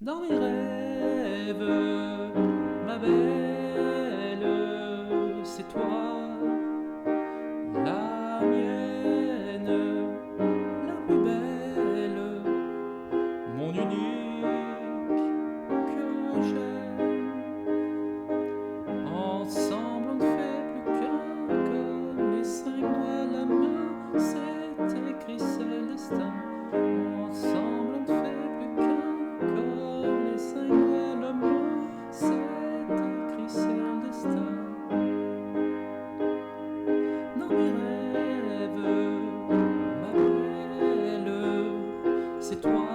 Dans mes rêves, ma belle, c'est toi, la mienne, la plus belle, mon unique que j'aime. Ensemble on ne fait plus qu'un, comme les 5 doigts de la main, c'est écrit, c'est le destin. Ensemble on ne fait plus qu'un, comme les 5 doigts de la main, c'est écrit, c'est le destin. Dans mes rêves, ma belle, c'est toi,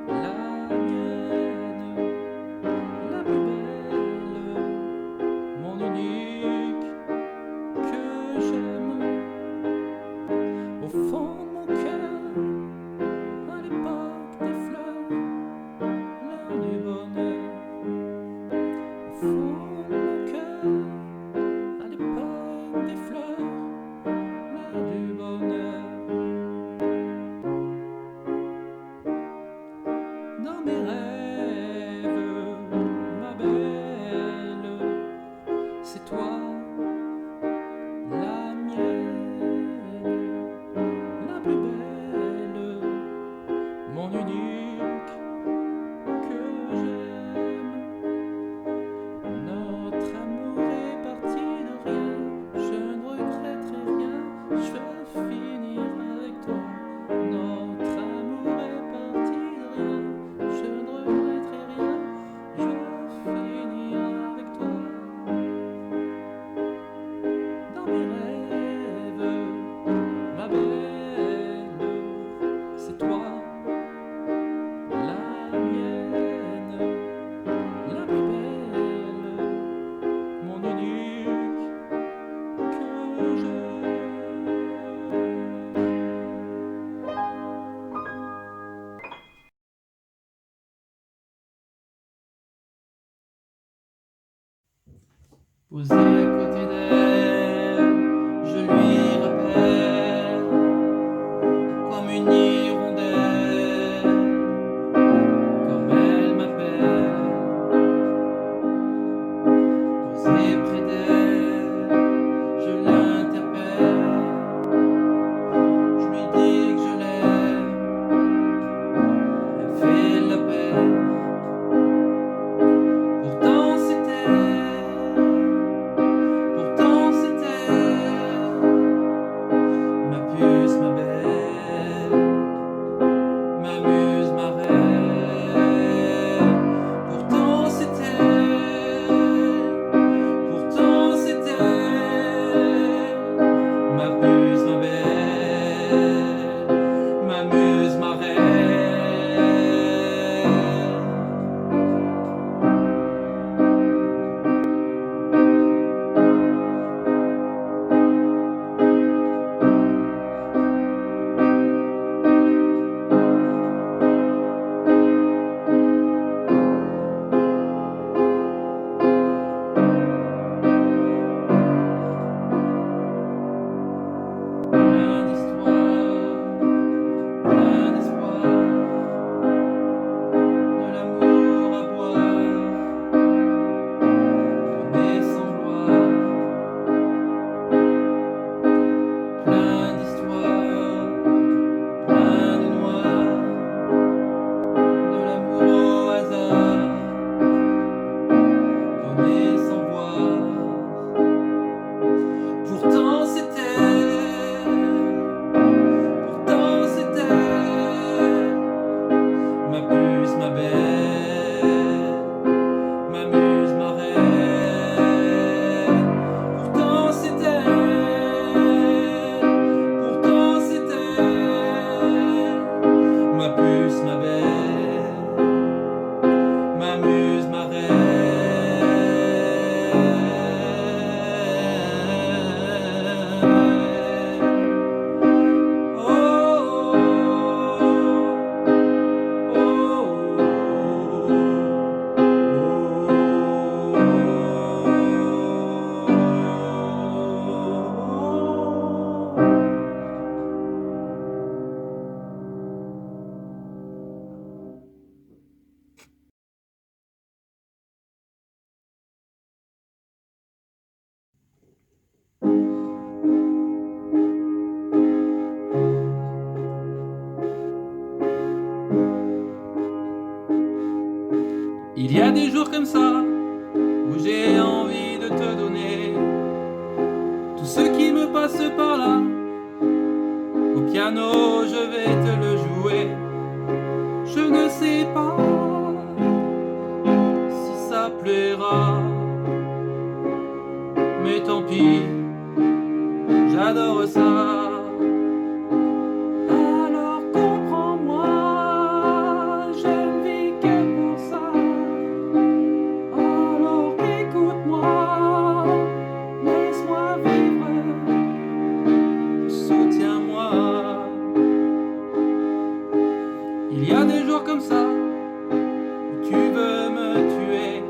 la mienne, la plus belle, mon unique que j'aime. Au fond de mon cœur, à l'époque des fleurs, l'heure du bonheur. Au fond de mon cœur, à l'époque des fleurs, l'heure du bonheur. Dans mes rêves, ma belle, c'est toi, la mienne, la plus belle, mon unique que j'aime. Notre amour est parti de rien, je ne regretterai rien, je veux finir avec toi. Notre amour est parti de rien, je ne regretterai rien, je veux finir avec toi. Dans mes rêves, ma belle, c'est toi, la mienne, la plus belle, mon unique que j'aime. Posé à côté d'elle, je lui rappelle, comme une hirondelle, comme elle m'appelle. Posé près d'elle, je l'interpelle, je lui dis que je l'aime, elle fait la peine. Pourtant c'était ma puce, ma belle, ma muse, ma reine. Pourtant c'était ma puce, ma belle, ma muse, ma reine. Plein d'espoir, de l'amour à boire, donner sans gloire. Plein d'histoires, plein de noirs, de l'amour au hasard, donner sans voir. Pourtant c'était ma puce, ma belle, ma muse, ma reine. Pourtant c'était ma puce, ma belle, ma muse, ma reine. Oh, oh, oh. Il y a des jours comme ça où j'ai envie de te donner tout ce qui me passe par là. Au piano, je vais te le jouer. Je ne sais pas si ça plaira, mais tant pis, j'adore ça. Alors comprends-moi, je ne vis que pour ça. Alors écoute-moi, laisse-moi vivre, soutiens-moi. Il y a des jours comme ça où tu veux me tuer,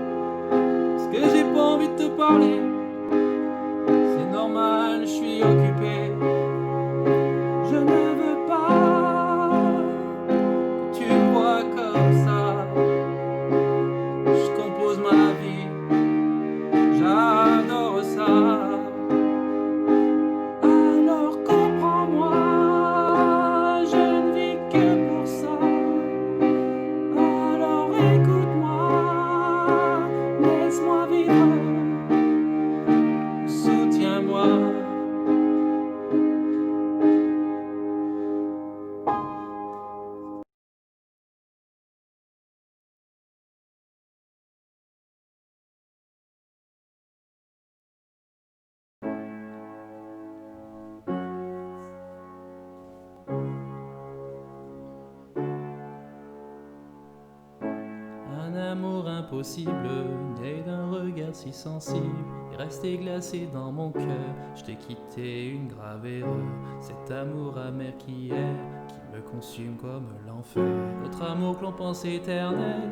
parce que j'ai pas envie de te parler. C'est normal, je suis occupé. Je ne veux pas que tu me vois comme ça. Je compose ma vie, j'adore ça. Alors comprends-moi, je ne vis que pour ça. Alors écoute-moi, laisse-moi vivre, soutiens-moi. Un amour impossible, né d'un regard si sensible, est resté glacé dans mon cœur. Je t'ai quitté, une grave erreur. Cet amour amer qui me consume comme l'enfer. Notre amour que l'on pense éternel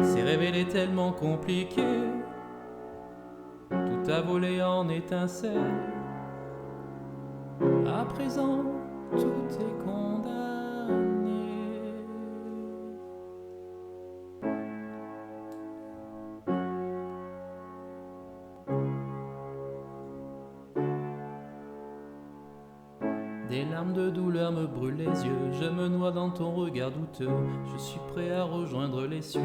s'est révélé tellement compliqué. Tout a volé en étincelles. À présent, tout est condamné. Des larmes de douleur me brûlent les yeux, je me noie dans ton regard douteux. Je suis prêt à rejoindre les cieux,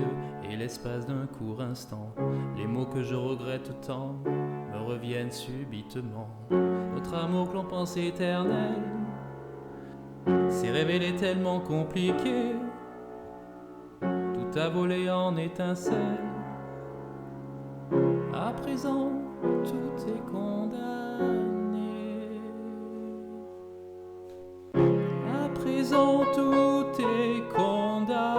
et l'espace d'un court instant, les mots que je regrette tant me reviennent subitement. Notre amour que l'on pense éternel s'est révélé tellement compliqué. Tout a volé en étincelles. À présent, tout est condamné. À présent, tout est condamné.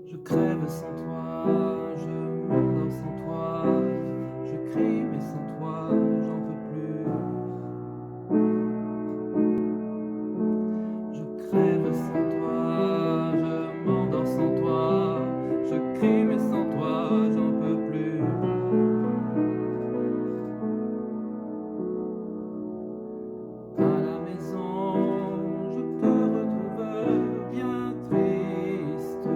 Je crève sans toi, je m'endors sans toi, je crie mais sans toi, j'en peux plus. Je crève sans toi, je m'endors sans toi, je crie mais sans toi, j'en peux plus. À la maison, je te retrouve bien triste.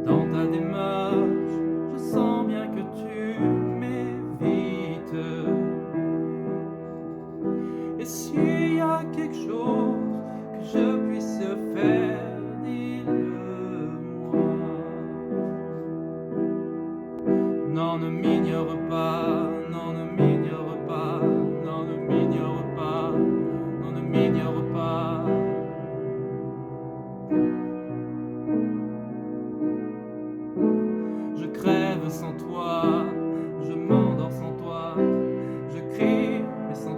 Dans ta démarche, je sens bien que tu m'évites. Et s'il y a quelque chose que je puisse faire, dis-le-moi. Non, ne m'ignore pas, non, ne m'ignore pas, non, ne m'ignore pas, non, ne m'ignore pas. Je crève sans toi, je m'endors sans toi, je crie mais sans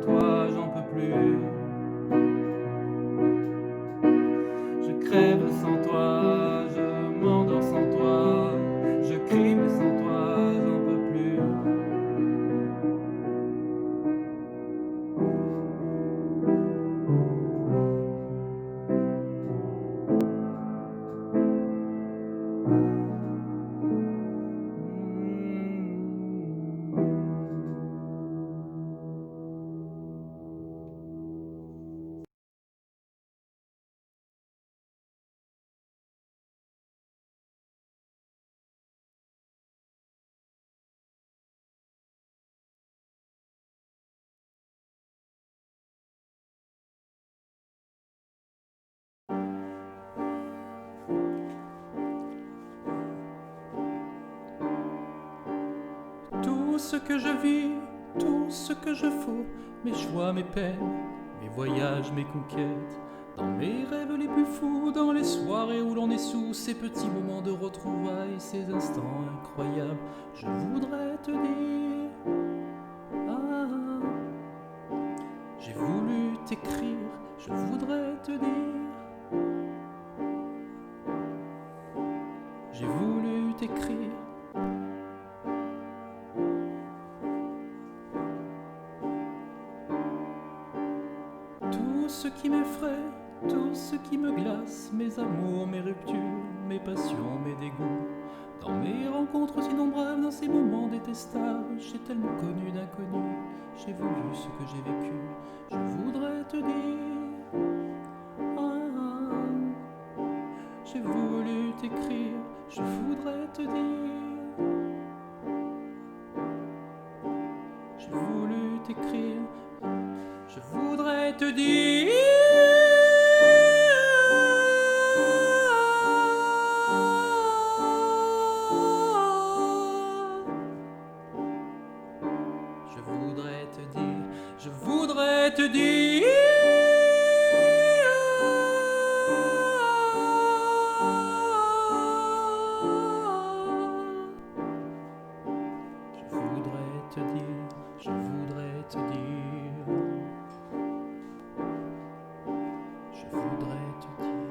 ce que je vis, tout ce que je fous, mes joies, mes peines, mes voyages, mes conquêtes, dans mes rêves les plus fous, dans les soirées où l'on est sous, ces petits moments de retrouvailles, ces instants incroyables, je voudrais te dire, ah, j'ai voulu t'écrire, je voudrais te dire, j'ai voulu t'écrire. Tout ce qui m'effraie, tout ce qui me glace, mes amours, mes ruptures, mes passions, mes dégoûts. Dans mes rencontres innombrables, dans ces moments détestables, j'ai tellement connu d'inconnus, j'ai voulu ce que j'ai vécu, je voudrais te dire, ah, j'ai voulu t'écrire, je voudrais te dire, j'ai voulu t'écrire, je voudrais te dire. Je voudrais te dire, je voudrais te dire. Je voudrais te dire, je voudrais te dire. Je voudrais te dire.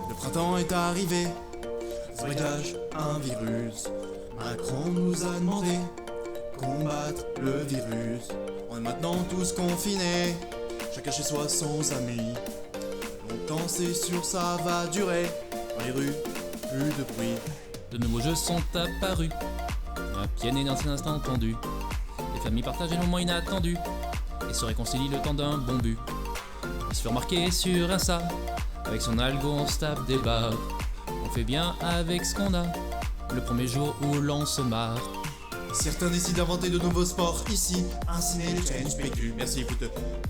Le printemps est arrivé, voyage un virus. Macron nous a demandé combattre le virus. On est maintenant tous confinés, chacun chez soi sans amis. Longtemps c'est sûr ça va durer, dans les rues, plus de bruit. De nouveaux jeux sont apparus, un pied né dans cet instant tendu. Les familles partagent les moments inattendus et se réconcilient le temps d'un bon but. Il se fait remarquer sur Insta, avec son algo on se tape des barres. On fait bien avec ce qu'on a, le premier jour où l'on se marre. Certains décident d'inventer de nouveaux sports ici, un ciné, les chaînes, spécule. Merci, écoute,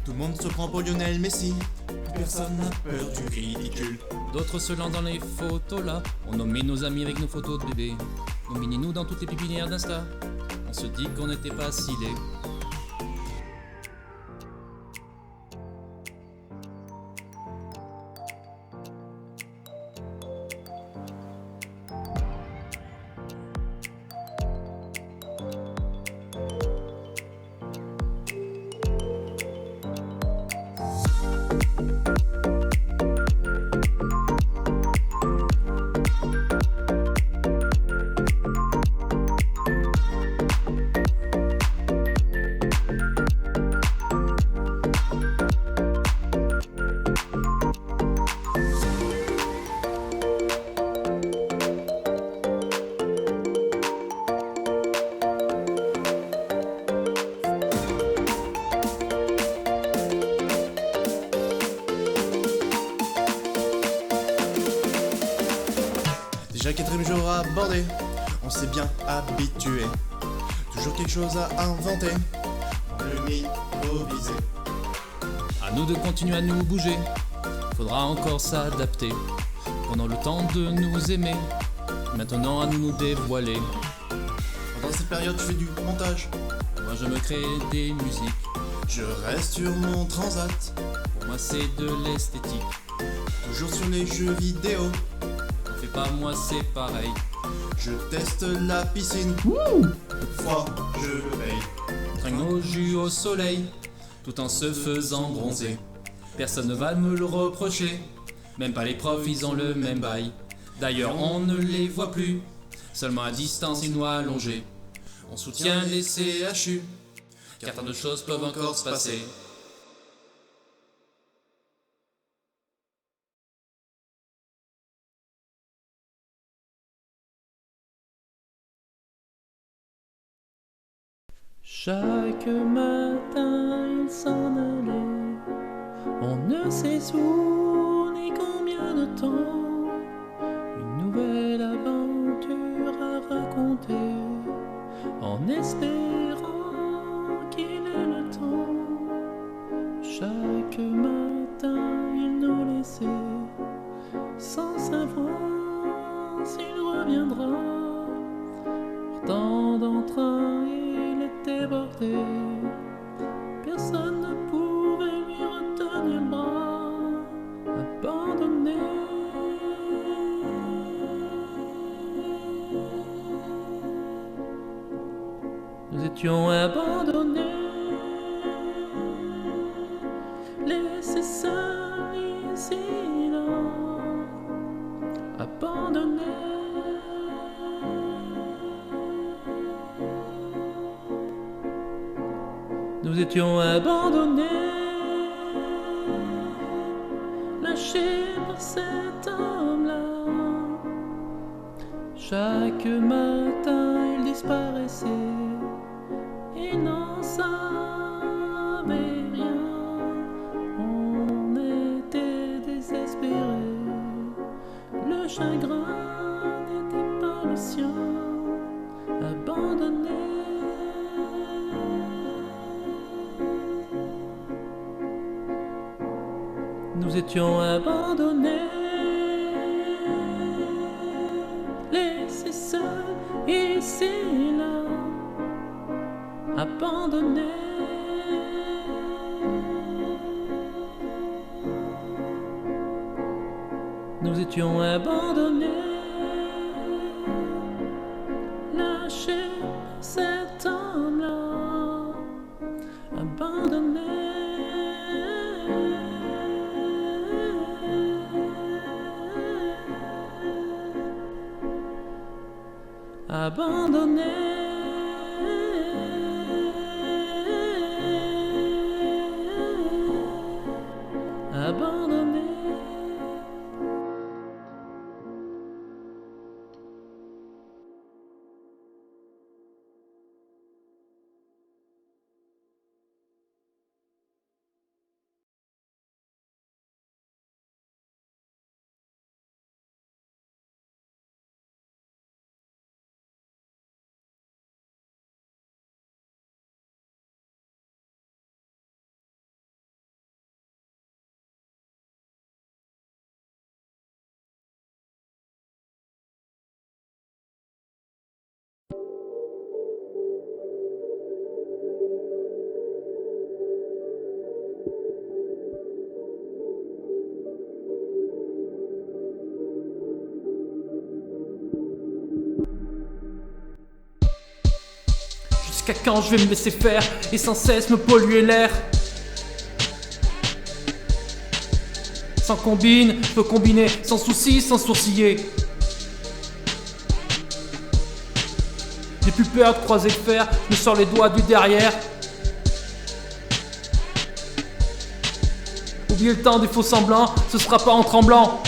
tout le monde se prend pour Lionel Messi. Plus personne n'a peur du ridicule. D'autres se lancent dans les photos là, on nomme nos amis avec nos photos de bébés. Nominez-nous dans toutes les pépinières d'Insta, on se dit qu'on n'était pas si laid. Déjà quatrième jour abordé, on s'est bien habitué. Toujours quelque chose à inventer, le micro-visé. À nous de continuer à nous bouger, faudra encore s'adapter. Pendant le temps de nous aimer, maintenant à nous dévoiler. Pendant cette période, je fais du montage. Moi je me crée des musiques, Je reste sur mon transat, pour moi c'est de l'esthétique. toujours sur les jeux vidéo. T'en fais pas, moi c'est pareil. Je teste la piscine. Froid, je le paye. Trinque nos jus au soleil, tout en se faisant bronzer. Personne ne va me le reprocher, même pas les profs, ils ont le même bail. D'ailleurs, on ne les voit plus, seulement à distance, ils nous allongés. On soutient les CHU, car tant de choses peuvent encore se passer. Chaque matin, il s'en allait On ne sait où ni combien de temps, une nouvelle aventure à raconter, en espérant qu'il ait le temps. Chaque matin il nous laissait, sans savoir s'il reviendra. Pourtant d'entrain il était bordé, personne ne pouvait lui retenir le bras. Abandonné, nous étions abandonnés, laissés seuls ici là, abandonnés. Nous étions abandonnés, lâchés par cet homme-là. Chaque matin il disparaissait, il n'en savait rien. On était désespérés, le chagrin n'était pas le sien. Abandonné, nous étions abandonnés, laissés seuls ici là, abandonnés. Nous étions abandonnés, lâchés par cet homme-là, abandonnés. Abandonné, abandonné. Jusqu'à quand je vais me laisser faire et sans cesse me polluer l'air? Sans combine, je peux combiner, sans souci, sans sourciller. J'ai plus peur de croiser le fer, je me sors les doigts du derrière. Oubliez le temps des faux semblants, ce sera pas en tremblant.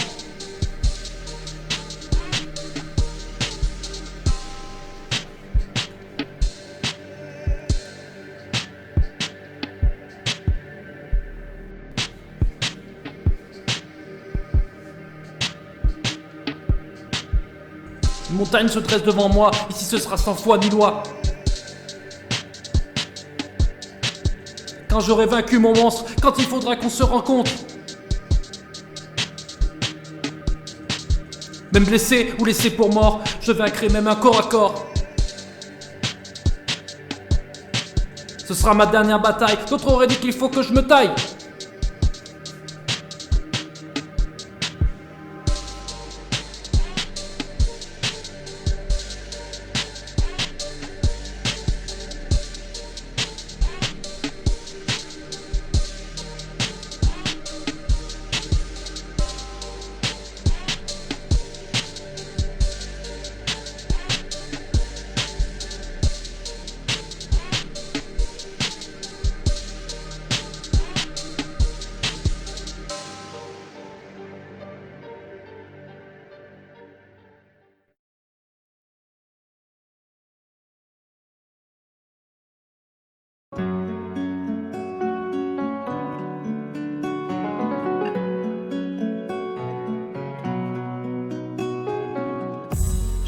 Une montagne se dresse devant moi, ici ce sera sans foi ni loi. Quand j'aurai vaincu mon monstre, quand il faudra qu'on se rencontre. Même blessé ou laissé pour mort, je vaincrai même un corps à corps. Ce sera ma dernière bataille, d'autres auraient dit qu'il faut que je me taille.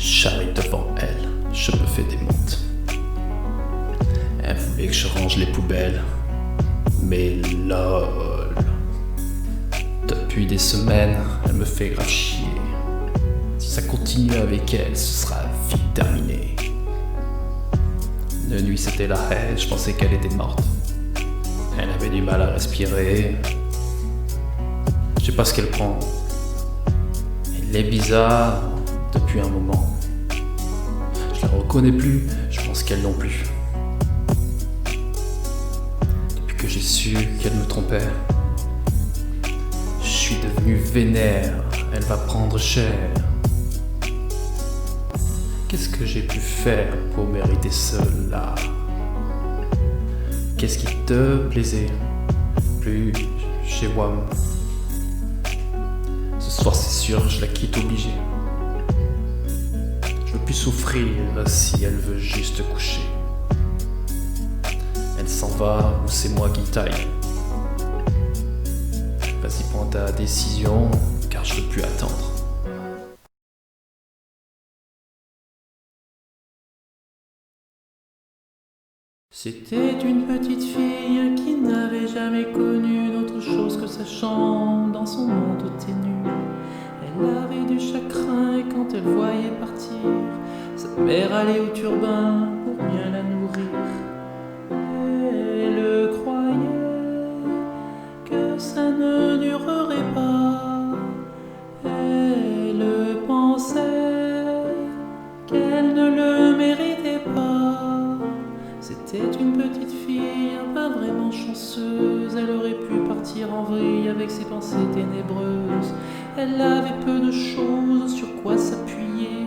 J'arrive devant elle, je me fais des montes. Elle voulait que je range les poubelles, mais lol. Depuis des semaines, elle me fait grave chier. Si ça continue avec elle, ce sera vite terminé. Une nuit c'était la haine, je pensais qu'elle était morte. Elle avait du mal à respirer. Je sais pas ce qu'elle prend. Elle est bizarre depuis un moment. Je la reconnais plus, je pense qu'elle non plus. Depuis que j'ai su qu'elle me trompait, je suis devenu vénère, elle va prendre cher. Qu'est-ce que j'ai pu faire pour mériter cela? Qu'est-ce qui te plaisait plus chez WAM? Ce soir c'est sûr, je la quitte obligée. Je veux plus souffrir si elle veut juste coucher. Elle s'en va ou c'est moi qui taille. Vas-y, prends ta décision, car je veux plus attendre. C'était une petite fille qui n'avait jamais connu d'autre chose que sa chambre dans son monde ténu. Elle avait du chagrin quand elle voyait partir sa mère aller au turbin pour bien la nourrir. Elle croyait que ça ne durerait pas. Elle pensait qu'elle ne le méritait pas. C'était une petite fille pas vraiment chanceuse. Elle aurait pu partir en vrille avec ses pensées ténébreuses. Elle avait peu de choses sur quoi s'appuyer.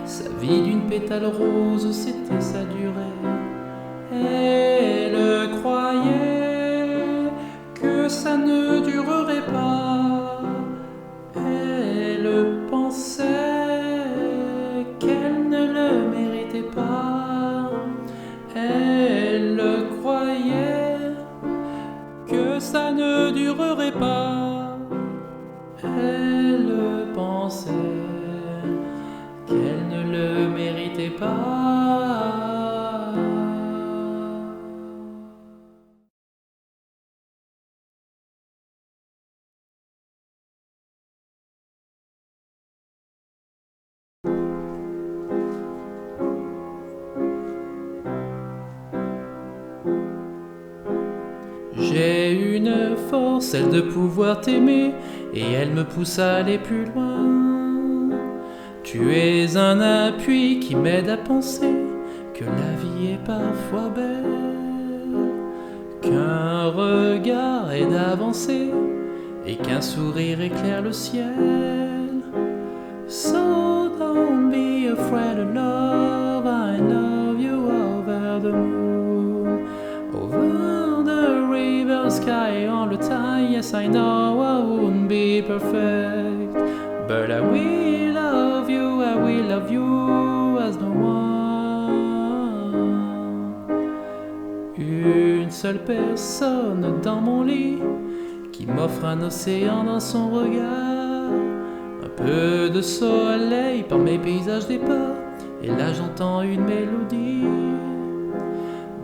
Sa vie d'une pétale rose, c'était sa durée. Elle croyait que ça ne durerait pas. Elle pensait qu'elle ne le méritait pas. Elle croyait que ça ne durerait pas. Elle pensait qu'elle ne le méritait pas. J'ai une force, celle de pouvoir t'aimer, et elle me pousse à aller plus loin. Tu es un appui qui m'aide à penser que la vie est parfois belle, qu'un regard aide à avancer et qu'un sourire éclaire le ciel. So don't be afraid of love, I love you over the moon, over the river sky all the time. Yes, I know I won't be perfect, but I will love you, I will love you as no one. Une seule personne dans mon lit qui m'offre un océan dans son regard, un peu de soleil par mes paysages d'époque, et là j'entends une mélodie.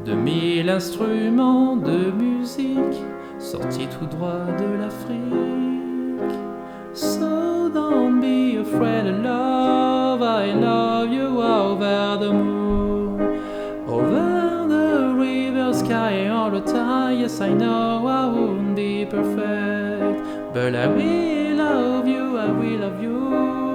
2000 instruments de musique sortis tout droit de l'Afrique. So don't be afraid of love, I love you over the moon, over the river sky all the time. Yes, I know I won't be perfect, but I will love you, I will love you